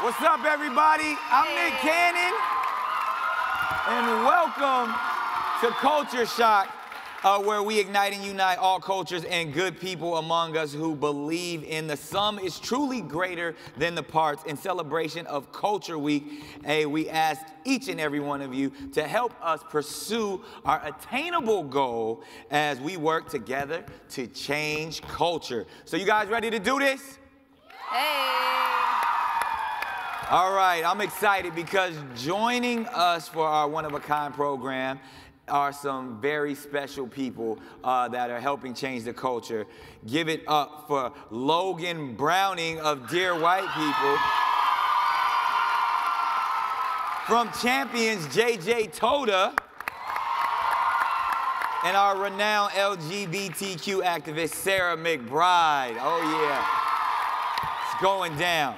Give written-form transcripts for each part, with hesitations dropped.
What's up, everybody? I'm Nick Cannon, and welcome to Culture Shock, where we ignite and unite all cultures and good people among us who believe in the sum is truly greater than the parts. In celebration of Culture Week, we asked each and every one of you to help us pursue our attainable goal as we work together to change culture. So you guys ready to do this? Hey! All right, I'm excited because joining us for our one-of-a-kind program are some very special people that are helping change the culture. Give it up for Logan Browning of Dear White People. From Champions, JJ Toda. And our renowned LGBTQ activist, Sarah McBride. Oh yeah, it's going down.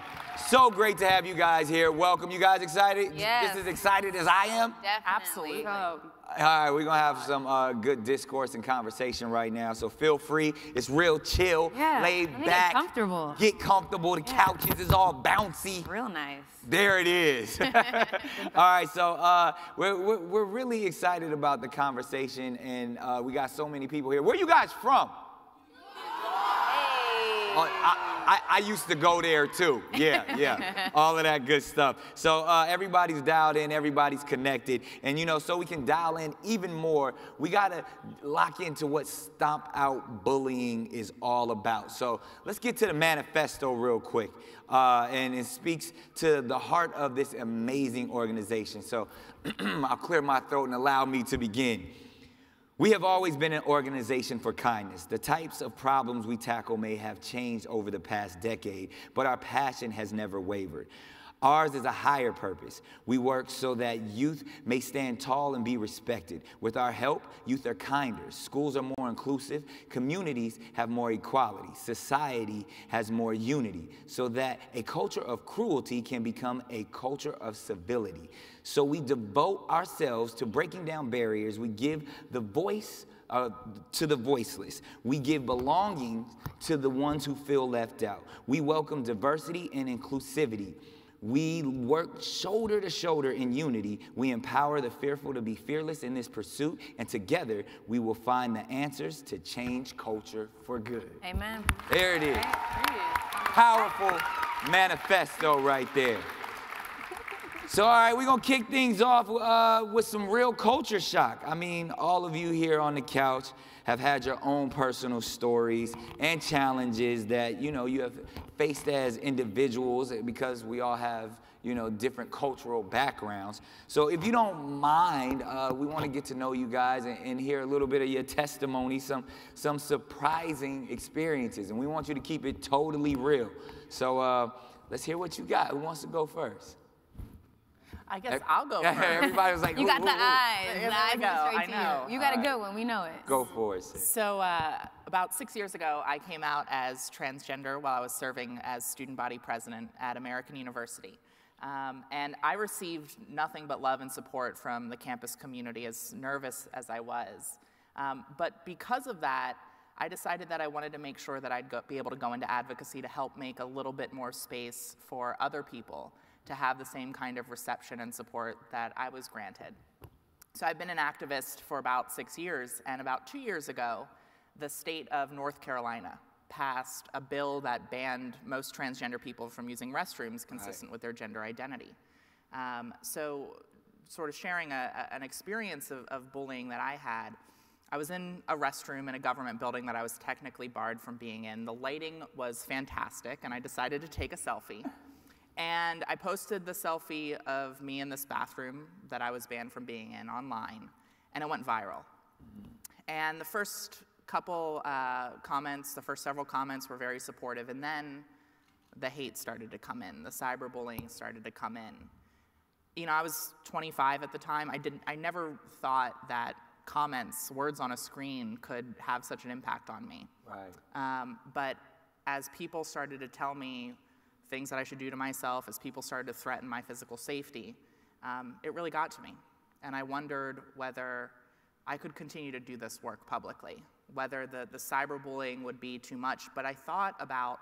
So great to have you guys here. Welcome. You guys excited? Yes. Just as excited as I am? Definitely. Absolutely. All right, we're gonna have some good discourse and conversation right now, so feel free. It's real chill, laid back. Get comfortable. Get comfortable. The couches is all bouncy. Real nice. There it is. All right, so we're really excited about the conversation, and we got so many people here. Where you guys from? I used to go there too. Yeah. All of that good stuff. So everybody's dialed in, everybody's connected. And you know, so we can dial in even more, we gotta lock into what Stomp Out Bullying is all about. So let's get to the manifesto real quick. And it speaks to the heart of this amazing organization. So I'll clear my throat and allow me to begin. We have always been an organization for kindness. The types of problems we tackle may have changed over the past decade, but our passion has never wavered. Ours is a higher purpose. We work so that youth may stand tall and be respected. With our help, youth are kinder, schools are more inclusive, communities have more equality, society has more unity, so that a culture of cruelty can become a culture of civility. So we devote ourselves to breaking down barriers. We give the voice to the voiceless. We give belonging to the ones who feel left out. We welcome diversity and inclusivity. We work shoulder to shoulder in unity. We empower the fearful to be fearless in this pursuit, and together we will find the answers to change culture for good. Amen. There it is. Powerful manifesto right there. So, all right, we're going to kick things off with some real culture shock. I mean, all of you here on the couch have had your own personal stories and challenges that, you know, you have faced as individuals because we all have, you know, different cultural backgrounds. So if you don't mind, we want to get to know you guys and hear a little bit of your testimony, some surprising experiences. And we want you to keep it totally real. So let's hear what you got. Who wants to go first? I guess I'll go first. Everybody was like, You got the eyes. There The eyes we go. went straight I to know. you. You got a good one. We know it. Go for it, sis. So about 6 years ago, I came out as transgender while I was serving as student body president at American University. And I received nothing but love and support from the campus community, as nervous as I was. But because of that, I decided that I wanted to make sure that I'd be able to go into advocacy to help make a little bit more space for other people to have the same kind of reception and support that I was granted. So I've been an activist for about 6 years, and about 2 years ago, the state of North Carolina passed a bill that banned most transgender people from using restrooms consistent with their gender identity. So sort of sharing an experience of bullying that I had, I was in a restroom in a government building that I was technically barred from being in. The lighting was fantastic, and I decided to take a selfie. And I posted the selfie of me in this bathroom that I was banned from being in online, and it went viral. And the first couple comments, the first several comments were very supportive, and then the hate started to come in, the cyberbullying started to come in. You know, I was 25 at the time. I never thought that comments, words on a screen could have such an impact on me. Right. But as people started to tell me things that I should do to myself, as people started to threaten my physical safety, it really got to me. And I wondered whether I could continue to do this work publicly, whether the cyberbullying would be too much. But I thought about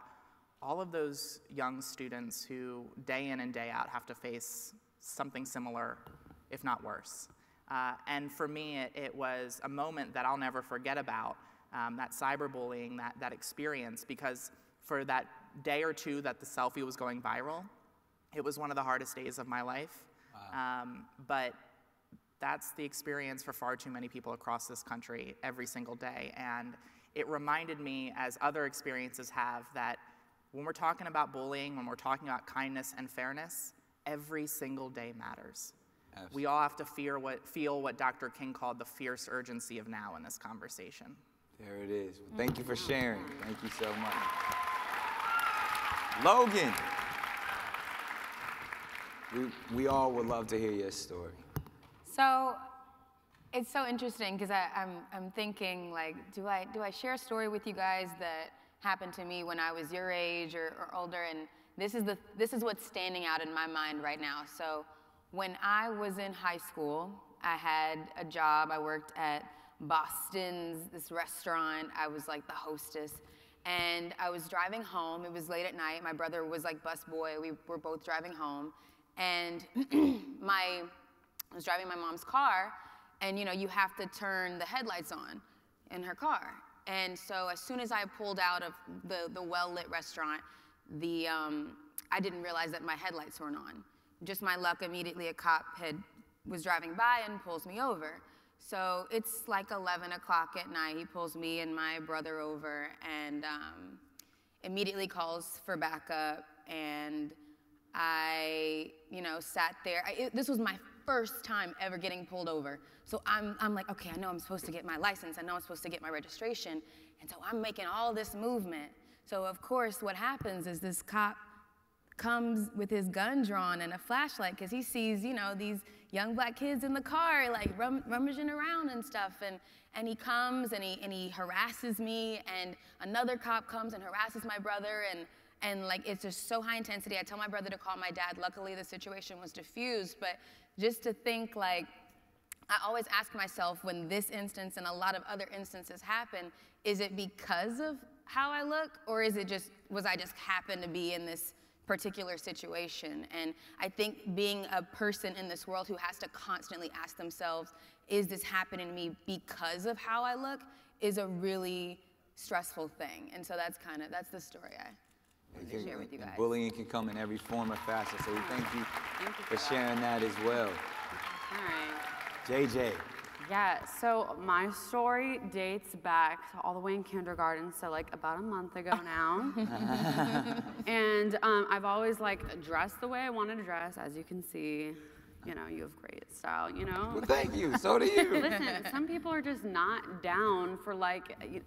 all of those young students who day in and day out have to face something similar, if not worse. And for me, it was a moment that I'll never forget about, that cyberbullying, that experience, because for that day or two that the selfie was going viral, it was one of the hardest days of my life. Wow. But that's the experience for far too many people across this country every single day. And it reminded me, as other experiences have, that when we're talking about bullying, when we're talking about kindness and fairness, every single day matters. Absolutely. We all have to feel what Dr. King called the fierce urgency of now in this conversation. There it is. Well, thank you for sharing. Thank you so much. Logan, we all would love to hear your story. So it's so interesting because I'm thinking, like, do I share a story with you guys that happened to me when I was your age or older? And this is what's standing out in my mind right now. So when I was in high school, I had a job. I worked at Boston's, this restaurant. I was like the hostess. And I was driving home. It was late at night. My brother was like busboy. We were both driving home. And I was driving my mom's car. And you know, you have to turn the headlights on in her car. And so as soon as I pulled out of the well-lit restaurant, I didn't realize that my headlights weren't on. Just my luck, immediately a cop was driving by and pulls me over. So it's like 11 o'clock at night. He pulls me and my brother over and immediately calls for backup. And I, sat there. This was my first time ever getting pulled over. So I'm like, okay, I know I'm supposed to get my license. I know I'm supposed to get my registration. And so I'm making all this movement. So of course, what happens is this cop comes with his gun drawn and a flashlight because he sees, these young black kids in the car, like rummaging around and stuff. And he comes and he harasses me, and another cop comes and harasses my brother, and like it's just so high intensity. I tell my brother to call my dad. Luckily, the situation was diffused, but just to think, like, I always ask myself when this instance and a lot of other instances happen, is it because of how I look, or is it was I just happen to be in this particular situation? And I think being a person in this world who has to constantly ask themselves, is this happening to me because of how I look, is a really stressful thing. And so that's the story I wanted to share with you guys. Bullying can come in every form or fashion, so we thank you for sharing that as well. All right. JJ. Yeah, so my story dates back all the way in kindergarten, so like about a month ago now. And I've always dressed the way I wanted to dress, as you can see. You have great style, Well, thank you, so do you. Listen, some people are just not down for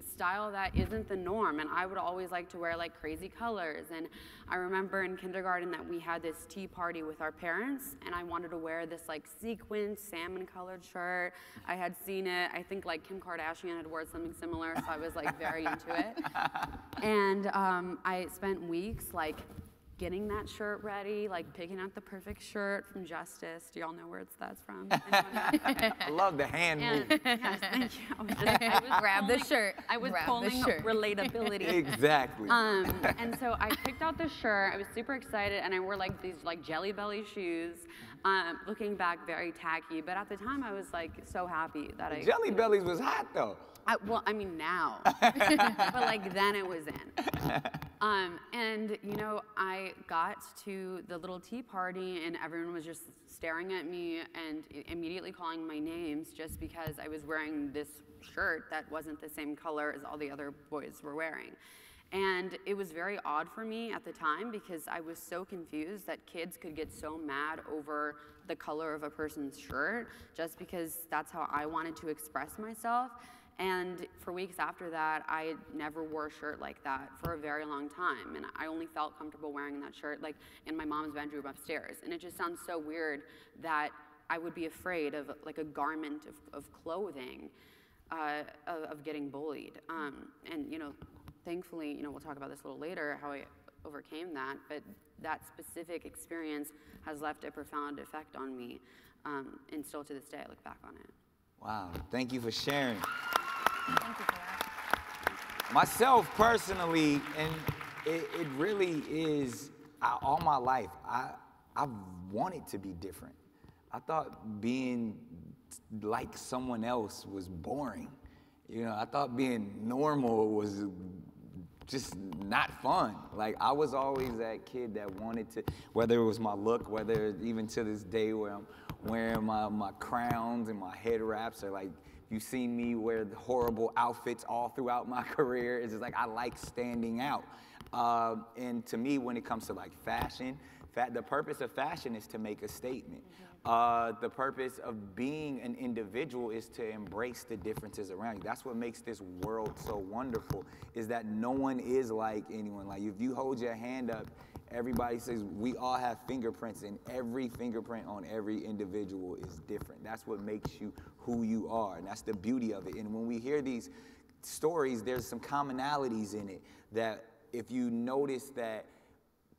style that isn't the norm, and I would always like to wear crazy colors. And I remember in kindergarten that we had this tea party with our parents, and I wanted to wear this sequin salmon colored shirt. I had seen it, I think Kim Kardashian had worn something similar, so I was very into it. And I spent weeks getting that shirt ready, picking out the perfect shirt from Justice. Do y'all know where that's from? I love the hand movement. Yes, thank you. I was Grab the shirt. I was pulling relatability. Exactly. And so I picked out the shirt. I was super excited, and I wore these Jelly Belly shoes. Looking back, very tacky, but at the time I was so happy that I. Jelly Bellies was hot though. Well, I mean now, but then it was in. And I got to the little tea party and everyone was just staring at me and immediately calling my names just because I was wearing this shirt that wasn't the same color as all the other boys were wearing. And it was very odd for me at the time because I was so confused that kids could get so mad over the color of a person's shirt just because that's how I wanted to express myself. And for weeks after that, I never wore a shirt like that for a very long time. And I only felt comfortable wearing that shirt in my mom's bedroom upstairs. And it just sounds so weird that I would be afraid of a garment of clothing of getting bullied. And thankfully, we'll talk about this a little later, how I overcame that. But that specific experience has left a profound effect on me. And still to this day, I look back on it. Wow, thank you for sharing. Thank you for that. Myself personally, and It really is. All my life, I've wanted to be different. I thought being like someone else was boring. You know, I thought being normal was just not fun. Like, I was always that kid that wanted to, whether it was my look, whether even to this day where I'm wearing my crowns and my head wraps, or like, you've seen me wear the horrible outfits all throughout my career. It's just like, I like standing out. And to me, when it comes to like fashion, the purpose of fashion is to make a statement. The purpose of being an individual is to embrace the differences around you. That's what makes this world so wonderful, is that no one is like anyone. Like, if you hold your hand up, everybody says we all have fingerprints, and every fingerprint on every individual is different. That's what makes you who you are, and that's the beauty of it. And when we hear these stories, there's some commonalities in it that, if you notice, that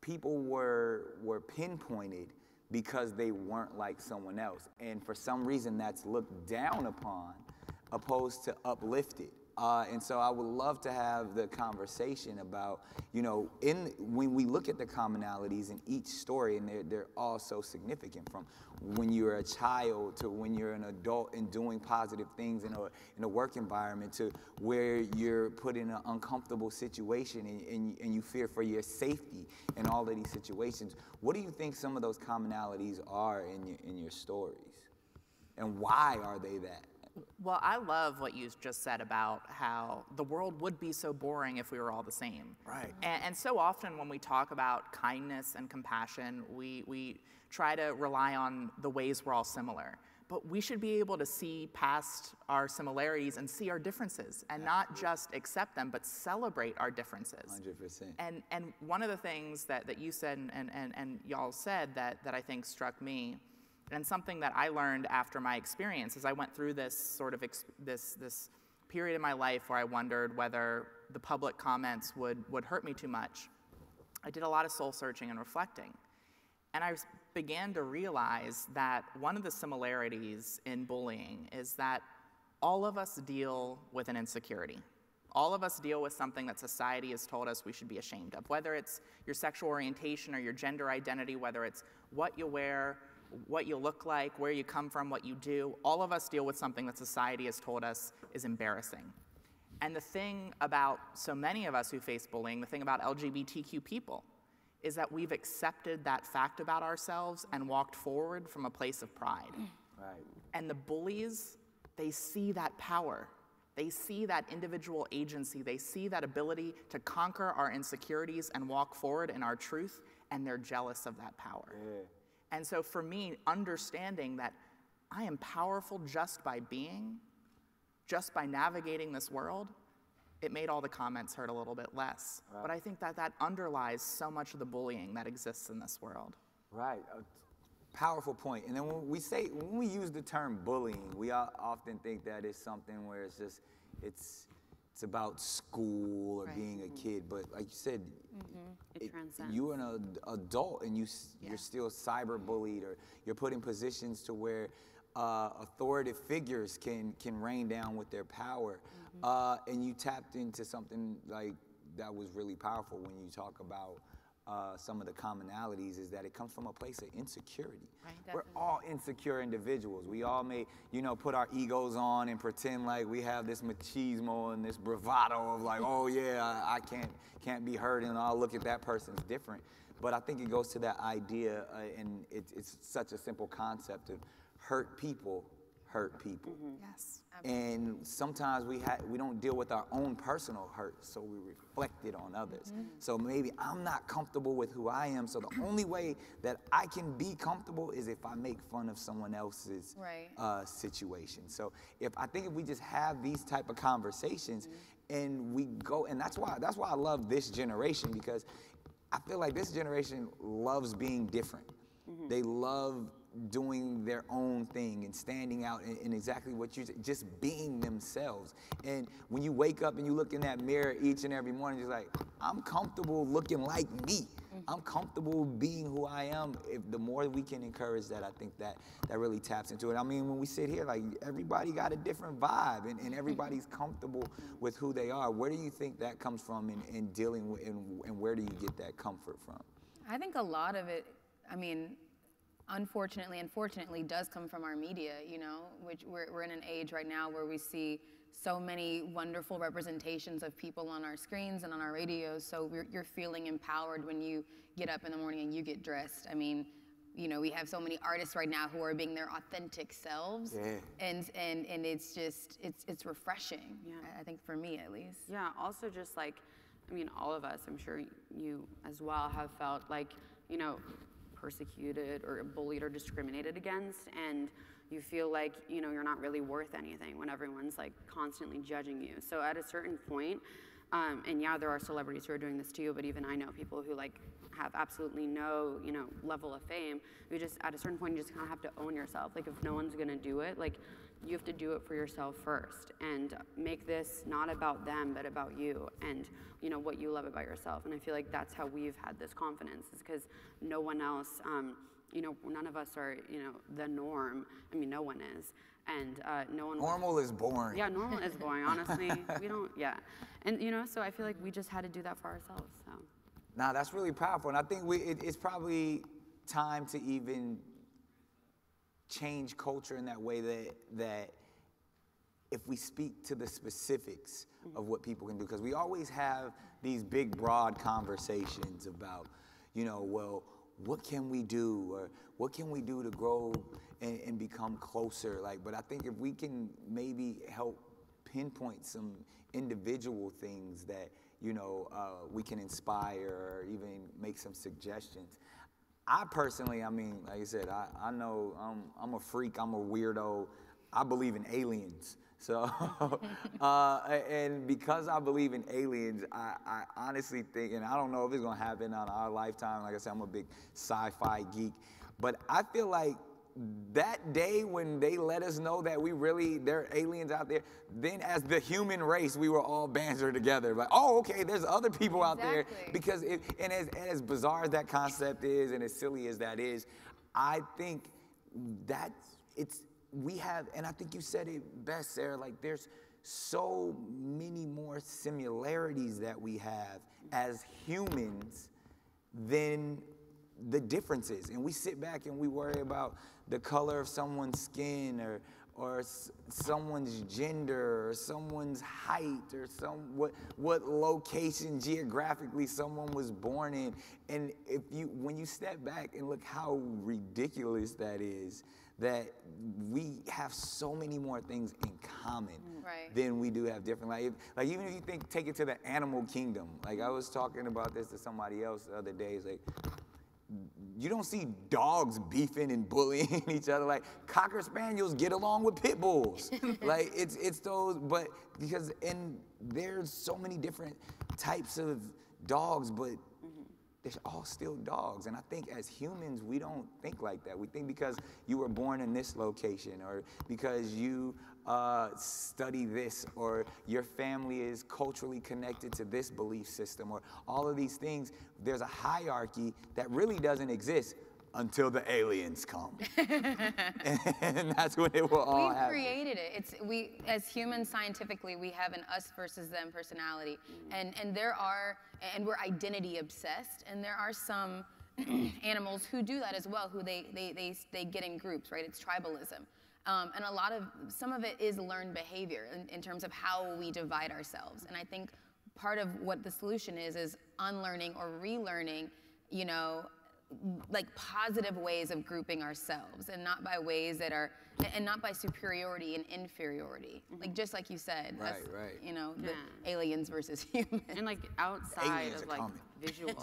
people were pinpointed because they weren't like someone else. And for some reason, that's looked down upon opposed to uplifted. And so I would love to have the conversation about, you know, when we look at the commonalities in each story, and they're all so significant, from when you're a child to when you're an adult and doing positive things in a work environment, to where you're put in an uncomfortable situation and you fear for your safety in all of these situations. What do you think some of those commonalities are in your stories? And why are they that? Well, I love what you just said about how the world would be so boring if we were all the same. Right. And so often when we talk about kindness and compassion, we try to rely on the ways we're all similar. But we should be able to see past our similarities and see our differences, and not just accept them, but celebrate our differences. 100%. And one of the things that you said and y'all said that I think struck me, and something that I learned after my experience, as I went through this sort of this period in my life where I wondered whether the public comments would hurt me too much. I did a lot of soul searching and reflecting. And I began to realize that one of the similarities in bullying is that all of us deal with an insecurity. All of us deal with something that society has told us we should be ashamed of, whether it's your sexual orientation or your gender identity, whether it's what you wear, what you look like, where you come from, what you do. All of us deal with something that society has told us is embarrassing. And the thing about so many of us who face bullying, the thing about LGBTQ people, is that we've accepted that fact about ourselves and walked forward from a place of pride. Right. And the bullies, they see that power. They see that individual agency. They see that ability to conquer our insecurities and walk forward in our truth, and they're jealous of that power. Yeah. And so for me, understanding that I am powerful just by being, just by navigating this world, it made all the comments hurt a little bit less. Right. But I think that underlies so much of the bullying that exists in this world. Right. Powerful point. And then when we use the term bullying, we often think that it's something where it's about school or Right. being a kid. But like you said, It transcends. you're an adult and you're still cyber bullied, or you're put in positions to where authoritative figures can rain down with their power. And you tapped into something like that was really powerful when you talk about some of the commonalities, is that it comes from a place of insecurity. Right. We're all insecure individuals. We all may, put our egos on and pretend like we have this machismo and this bravado of like, oh yeah, I can't be hurt, and I'll look at that person's different. But I think it goes to that idea, and it's such a simple concept of hurt people hurt people. Yes. And sometimes we don't deal with our own personal hurt, so we reflect it on others. So maybe I'm not comfortable with who I am, so the only way that I can be comfortable is if I make fun of someone else's situation. So I think if we just have these type of conversations, and we go, and that's why I love this generation, because I feel like this generation loves being different. They love doing their own thing and standing out in exactly what you said, just being themselves. And when you wake up and you look in that mirror each and every morning, just like, I'm comfortable looking like me. I'm comfortable being who I am. If the more we can encourage that, I think that really taps into it. I mean, when we sit here, like, everybody got a different vibe, and everybody's comfortable with who they are. Where do you think that comes from in dealing with, and where do you get that comfort from? I think a lot of it, I mean, unfortunately and fortunately, does come from our media, you know, which we're in an age right now where we see so many wonderful representations of people on our screens and on our radios, so you're feeling empowered when you get up in the morning and you get dressed. I mean, you know, we have so many artists right now who are being their authentic selves, and it's just, it's refreshing, I think, for me at least. Yeah, also just like, I mean, all of us, I'm sure you as well, have felt like, you know, persecuted or bullied or discriminated against, and you feel like, you know, you're not really worth anything when everyone's like constantly judging you. So at a certain point, and yeah, there are celebrities who are doing this too, but even I know people who like have absolutely no, you know, level of fame. You just, at a certain point, you just kind of have to own yourself. Like, if no one's gonna do it, like, you have to do it for yourself first, and make this not about them, but about you, and, you know, what you love about yourself. And I feel like that's how we've had this confidence, is because no one else, you know, none of us are, you know, the norm. I mean, no one is. And no one. Normal is boring. Yeah, normal is boring, honestly. We don't, yeah. And, you know, so I feel like we just had to do that for ourselves, so. Nah, that's really powerful. And I think it's probably time to even change culture in that way, that if we speak to the specifics of what people can do, because we always have these big, broad conversations about, you know, well, what can we do, or what can we do to grow and become closer? Like, but I think if we can maybe help pinpoint some individual things that, you know, we can inspire, or even make some suggestions. I personally, I mean, like I said, I know I'm a freak, I'm a weirdo. I believe in aliens. So, and because I believe in aliens, I honestly think, and I don't know if it's gonna happen on our lifetime. Like I said, I'm a big sci-fi geek, but I feel like that day when they let us know that there are aliens out there, then as the human race, we were all banter together. Like, oh, okay, there's other people out there. Because and as bizarre as that concept is, and as silly as that is, I think that we have, and I think you said it best, Sarah, like, there's so many more similarities that we have as humans than the differences. And we sit back and we worry about the color of someone's skin, or someone's gender, or someone's height, or what location geographically someone was born in. And when you step back and look how ridiculous that is, that we have so many more things in common than we do have different. Like even if you take it to the animal kingdom. Like, I was talking about this to somebody else the other day. It's like, you don't see dogs beefing and bullying each other. Like, Cocker Spaniels get along with pit bulls. Like, it's those, but and there's so many different types of dogs, but they're all still dogs. And I think as humans, we don't think like that. We think because you were born in this location, or because you study this, or your family is culturally connected to this belief system, or all of these things, there's a hierarchy that really doesn't exist until the aliens come. And that's when it will all happen. We've created it. We, as humans, scientifically, we have an us versus them personality. And we're identity obsessed, and there are some animals who do that as well, who they get in groups, right? It's tribalism. And some of it is learned behavior in terms of how we divide ourselves. And I think part of what the solution is unlearning or relearning, you know, like positive ways of grouping ourselves, and not by ways that are, and not by superiority and inferiority. Like, just like you said, right. You know, the aliens versus humans. And like outside of like visual,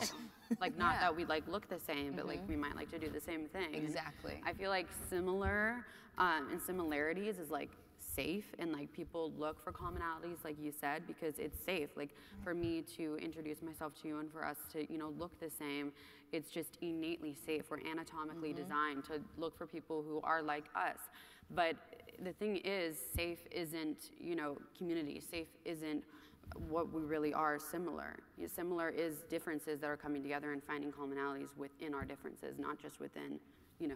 like not that we like look the same, but like we might like to do the same thing. Exactly. And I feel like similar and similarities is like safe, and like people look for commonalities, like you said, because it's safe. Like, for me to introduce myself to you and for us to, you know, look the same, it's just innately safe. We're anatomically designed to look for people who are like us. But the thing is, safe isn't, you know, community. Safe isn't what we really are similar. Similar is differences that are coming together and finding commonalities within our differences, not just within, you know,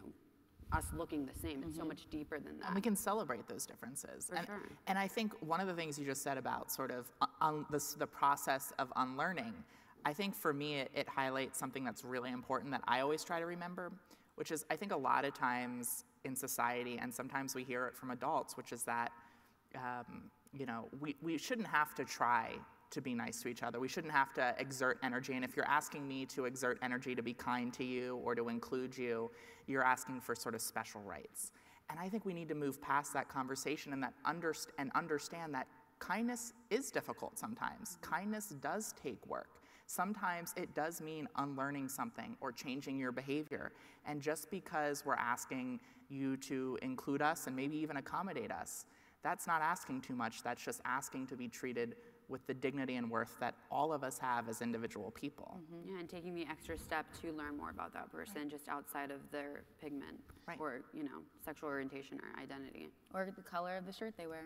us looking the same. It's so much deeper than that. And we can celebrate those differences. Sure. And I think one of the things you just said about sort of the process of unlearning, I think for me it highlights something that's really important that I always try to remember, which is I think a lot of times in society, and sometimes we hear it from adults, which is that you know, we shouldn't have to try to be nice to each other. We shouldn't have to exert energy. And if you're asking me to exert energy to be kind to you or to include you, you're asking for sort of special rights. And I think we need to move past that conversation and understand that kindness is difficult sometimes. Kindness does take work. Sometimes it does mean unlearning something or changing your behavior. And just because we're asking you to include us and maybe even accommodate us, that's not asking too much. That's just asking to be treated with the dignity and worth that all of us have as individual people. Yeah, and taking the extra step to learn more about that person just outside of their pigment or, you know, sexual orientation or identity. Or the color of the shirt they wear.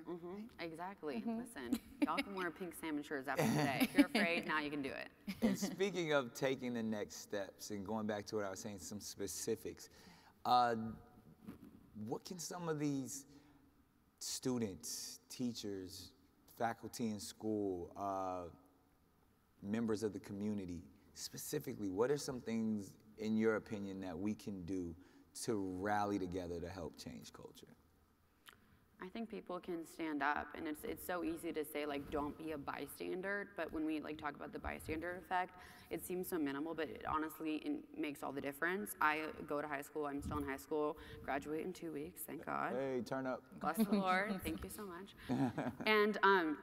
Exactly. Listen, y'all can wear pink salmon shirts after today. If you're afraid, now you can do it. And speaking of taking the next steps and going back to what I was saying, some specifics, what can some of these students, teachers, faculty in school, members of the community, specifically, what are some things, in your opinion, that we can do to rally together to help change culture? I think people can stand up, and it's so easy to say, like, don't be a bystander, but when we like talk about the bystander effect, it seems so minimal, but it honestly makes all the difference. I go to high school, I'm still in high school, graduate in 2 weeks, thank God. Hey, turn up. Bless the Lord, thank you so much. And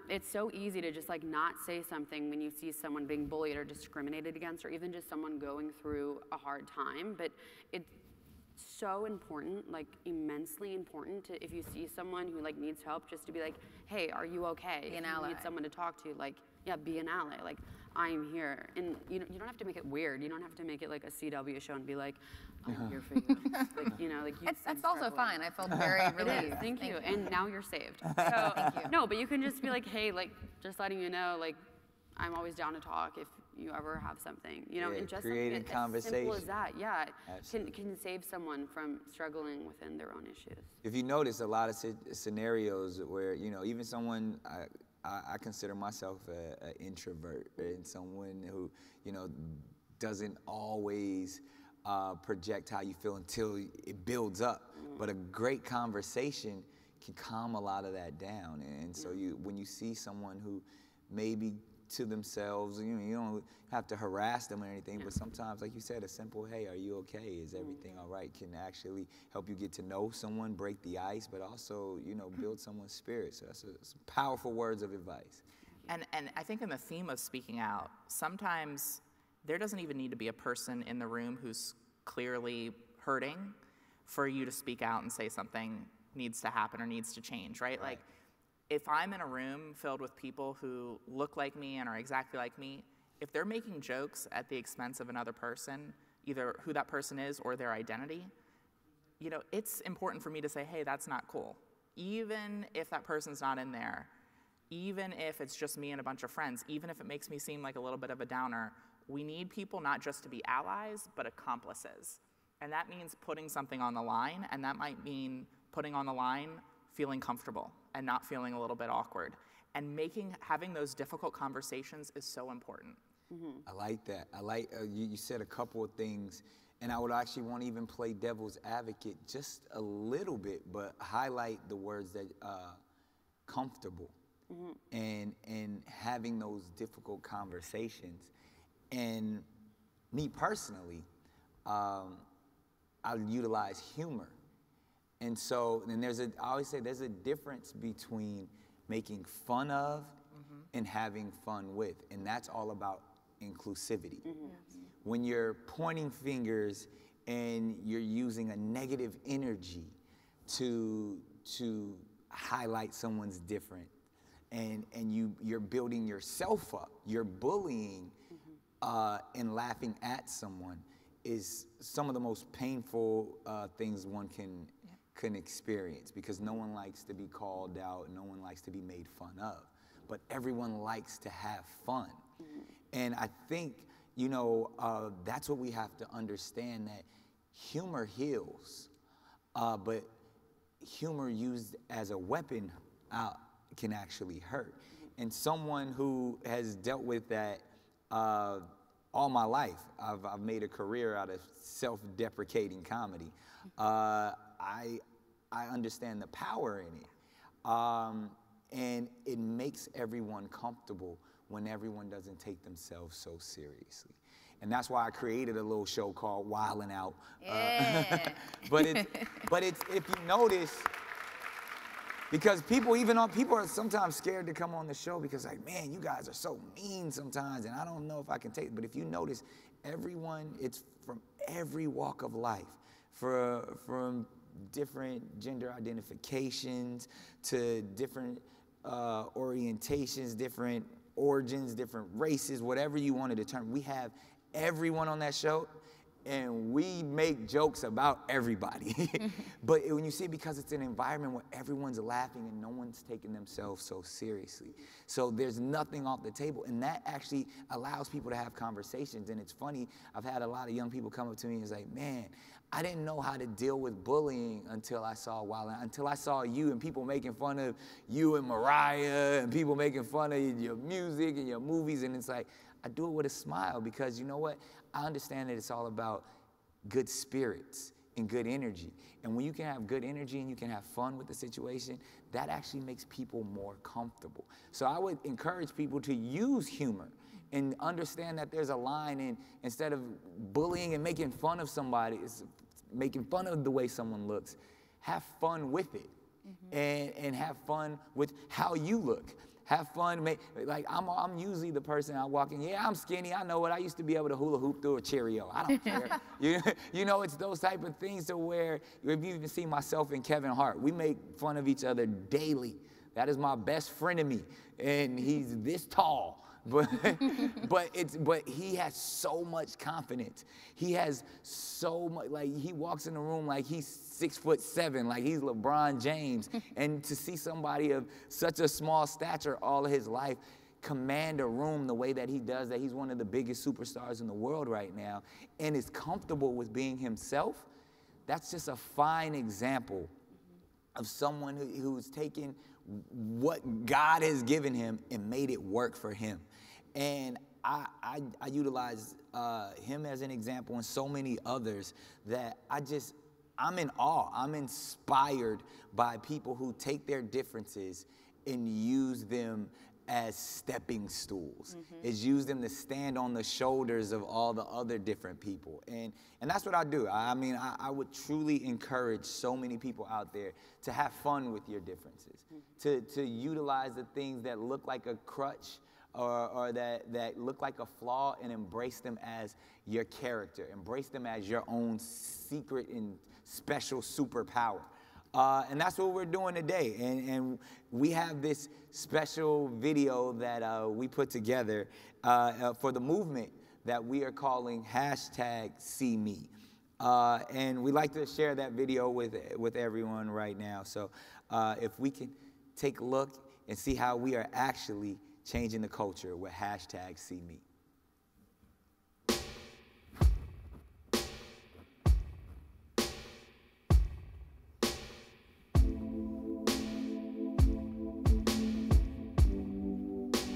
it's so easy to just like not say something when you see someone being bullied or discriminated against, or even just someone going through a hard time, but it's so important, like immensely important to, if you see someone who like needs help, just to be like, hey, are you okay? Be an if you ally. need someone to talk to, like, yeah, be an ally. Like, I'm here. And you don't have to make it weird. You don't have to make it like a CW show and be like, I'm here for you. Like, you know, like you That's also fine. I felt very It relieved. is, thank you. And now you're saved. So, Thank you. no, but you can just be like, hey, like, just letting you know, like, I'm always down to talk if you ever have something, you know, Yeah, and just creating something as simple as conversation. that, yeah, Absolutely. can save someone from struggling within their own issues. If you notice, a lot of scenarios where, you know, even someone, I consider myself an introvert and someone who, you know, doesn't always project how you feel until it builds up. But a great conversation can calm a lot of that down. And so when you see someone who maybe to themselves, you don't have to harass them or anything, but sometimes, like you said, a simple, hey, are you okay? Is everything all right? Can actually help you get to know someone, break the ice, but also, you know, build someone's spirit. So that's some powerful words of advice. And I think in the theme of speaking out, sometimes there doesn't even need to be a person in the room who's clearly hurting for you to speak out and say something needs to happen or needs to change, right? Like, if I'm in a room filled with people who look like me and are exactly like me, if they're making jokes at the expense of another person, either who that person is or their identity, you know, it's important for me to say, hey, that's not cool. Even if that person's not in there, even if it's just me and a bunch of friends, even if it makes me seem like a little bit of a downer, we need people not just to be allies, but accomplices. And that means putting something on the line, and that might mean putting on the line feeling comfortable and not feeling a little bit awkward. And having those difficult conversations is so important. I like that. I like, you said a couple of things, and I would actually want to even play devil's advocate just a little bit, but highlight the words that comfortable and having those difficult conversations. And me personally, I utilize humor. And so, I always say there's a difference between making fun of and having fun with, and that's all about inclusivity. When you're pointing fingers and you're using a negative energy to highlight someone's different, and you're building yourself up, you're bullying and laughing at someone, is some of the most painful things one can experience, because no one likes to be called out, no one likes to be made fun of. but everyone likes to have fun. And I think, you know, that's what we have to understand, that humor heals, but humor used as a weapon can actually hurt. And someone who has dealt with that all my life, I've made a career out of self-deprecating comedy. I understand the power in it. And it makes everyone comfortable when everyone doesn't take themselves so seriously. And that's why I created a little show called Wildin' Out. Yeah. But it's, if you notice, because people are sometimes scared to come on the show because, like, man, you guys are so mean sometimes, and I don't know if I can take it. But if you notice, everyone, it's from every walk of life, from different gender identifications to different orientations, different origins, different races, whatever you want to determine. We have everyone on that show, and we make jokes about everybody. But when you see it, because it's an environment where everyone's laughing and no one's taking themselves so seriously. So there's nothing off the table, and that actually allows people to have conversations. And it's funny, I've had a lot of young people come up to me and say, man, I didn't know how to deal with bullying until I saw until I saw you and people making fun of you and Mariah and people making fun of your music and your movies. And it's like, I do it with a smile because, you know what? I understand that it's all about good spirits and good energy. And when you can have good energy and you can have fun with the situation, that actually makes people more comfortable. So I would encourage people to use humor and understand that there's a line, and instead of bullying and making fun of somebody, it's making fun of the way someone looks, have fun with it. And have fun with how you look. Have fun, like I'm usually the person I walk in, yeah, I'm skinny, I know it. I used to be able to hula hoop through a Cheerio. I don't care. You know, it's those type of things to where, if you even see myself and Kevin Hart, we make fun of each other daily. That is my best friend of me, and he's this tall. But he has so much confidence. He has so much, like, he walks in the room like he's 6'7", like he's LeBron James. And to see somebody of such a small stature all of his life command a room the way that he does, that he's one of the biggest superstars in the world right now, and is comfortable with being himself, that's just a fine example of someone who's taken what God has given him and made it work for him. And I utilize him as an example, and so many others, that I'm in awe. I'm inspired by people who take their differences and use them as stepping stools. It's use them to stand on the shoulders of all the other different people. And that's what I do. I mean, I would truly encourage so many people out there to have fun with your differences, to utilize the things that look like a crutch or that look like a flaw, and embrace them as your character. Embrace them as your own secret and special superpower. And that's what we're doing today. And we have this special video that we put together for the movement that we are calling #SeeMe. And we like to share that video with everyone right now. So if we can take a look and see how we are actually changing the culture with #SeeMe.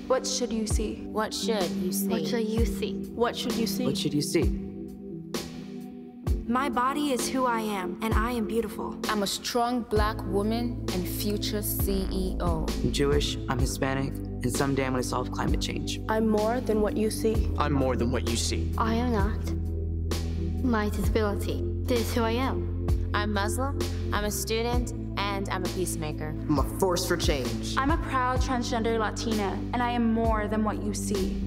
What should you see? What should you see? What should you see? What should you see? What should you see? My body is who I am, and I am beautiful. I'm a strong black woman and future CEO. I'm Jewish, I'm Hispanic, and someday I'm gonna solve climate change. I'm more than what you see. I'm more than what you see. I am not. My disability. This is who I am. I'm Muslim, I'm a student, and I'm a peacemaker. I'm a force for change. I'm a proud transgender Latina, and I am more than what you see.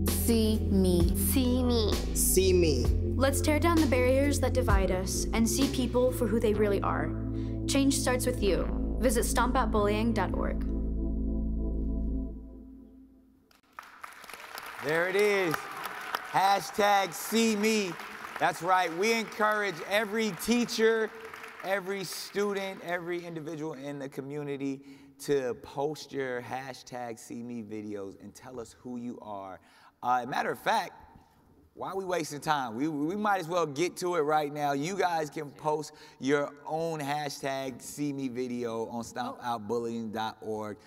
See me. See me. See me. Let's tear down the barriers that divide us and see people for who they really are. Change starts with you. Visit stompoutbullying.org. There it is. #SeeMe. That's right. We encourage every teacher, every student, every individual in the community to post your hashtag See Me videos and tell us who you are. Matter of fact, why are we wasting time? We might as well get to it right now. You guys can post your own hashtag See Me video on stompoutbullying.org.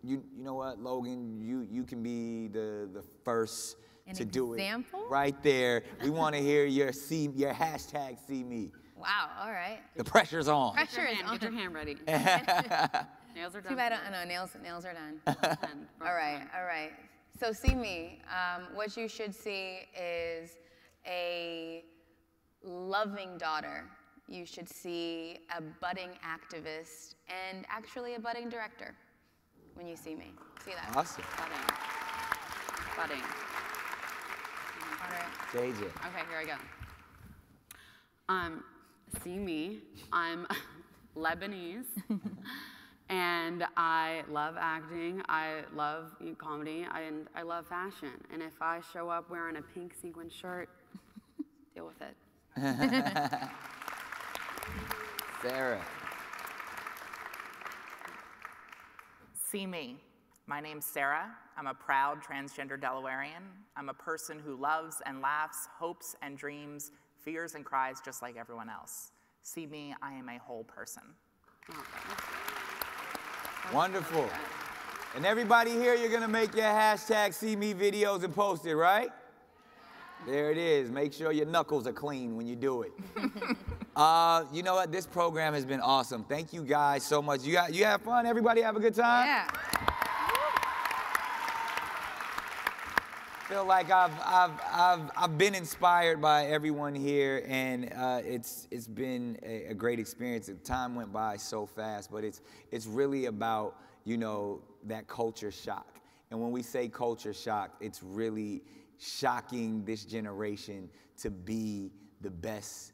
You know what, Logan? You can be the first to do it. Right there. We want to hear your hashtag See Me. Wow, all right. The pressure's on. Pressure is on. Get your hand ready. Nails are done. Too bad, no, nails are done. All right. So See Me, what you should see is a loving daughter. You should see a budding activist and actually a budding director when you see me. See that? Awesome. Budding. All right. JJ. Okay, here I go. See me. I'm Lebanese. And I love acting, I love comedy, and I love fashion. And if I show up wearing a pink sequin shirt, deal with it. Sarah. See me. My name's Sarah. I'm a proud transgender Delawarean. I'm a person who loves and laughs, hopes and dreams, fears and cries just like everyone else. See me, I am a whole person. Wonderful. And everybody here, you're gonna make your hashtag See Me videos and post it, right? There it is. Make sure your knuckles are clean when you do it. You know what? This program has been awesome. Thank you guys so much. You have fun? Everybody have a good time? Yeah. Feel like I've been inspired by everyone here, and it's been a great experience. The time went by so fast, but it's really about, you know, that culture shock. And when we say culture shock, it's really shocking this generation to be the best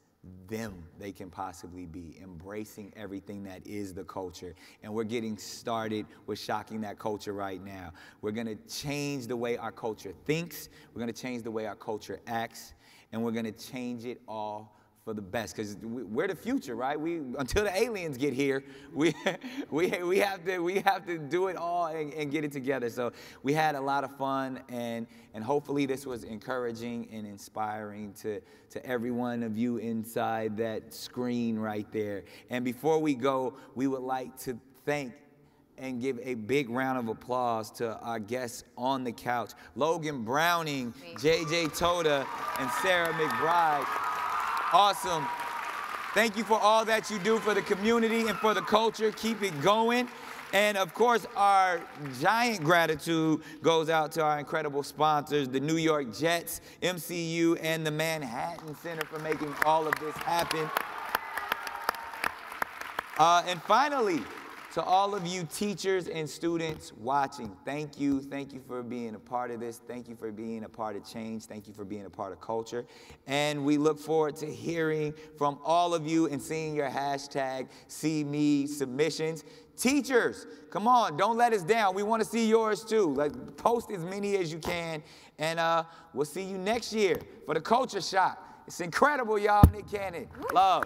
them they can possibly be, embracing everything that is the culture. And we're getting started with shocking that culture right now. We're gonna change the way our culture thinks, we're gonna change the way our culture acts, and we're gonna change it all for the best, because we're the future, right? Until the aliens get here, we have to do it all and get it together. So we had a lot of fun, and hopefully this was encouraging and inspiring to every one of you inside that screen right there. And before we go, we would like to thank and give a big round of applause to our guests on the couch, Logan Browning, JJ Toda, and Sarah McBride. Awesome. Thank you for all that you do for the community and for the culture. Keep it going. And of course, our giant gratitude goes out to our incredible sponsors, the New York Jets, MCU, and the Manhattan Center for making all of this happen. And finally, to all of you teachers and students watching, thank you. Thank you for being a part of this. Thank you for being a part of change. Thank you for being a part of culture. And we look forward to hearing from all of you and seeing your hashtag See Me submissions. Teachers, come on, don't let us down. We want to see yours too. Like, post as many as you can. And we'll see you next year for the Culture Shock. It's incredible, y'all. Nick Cannon. Love.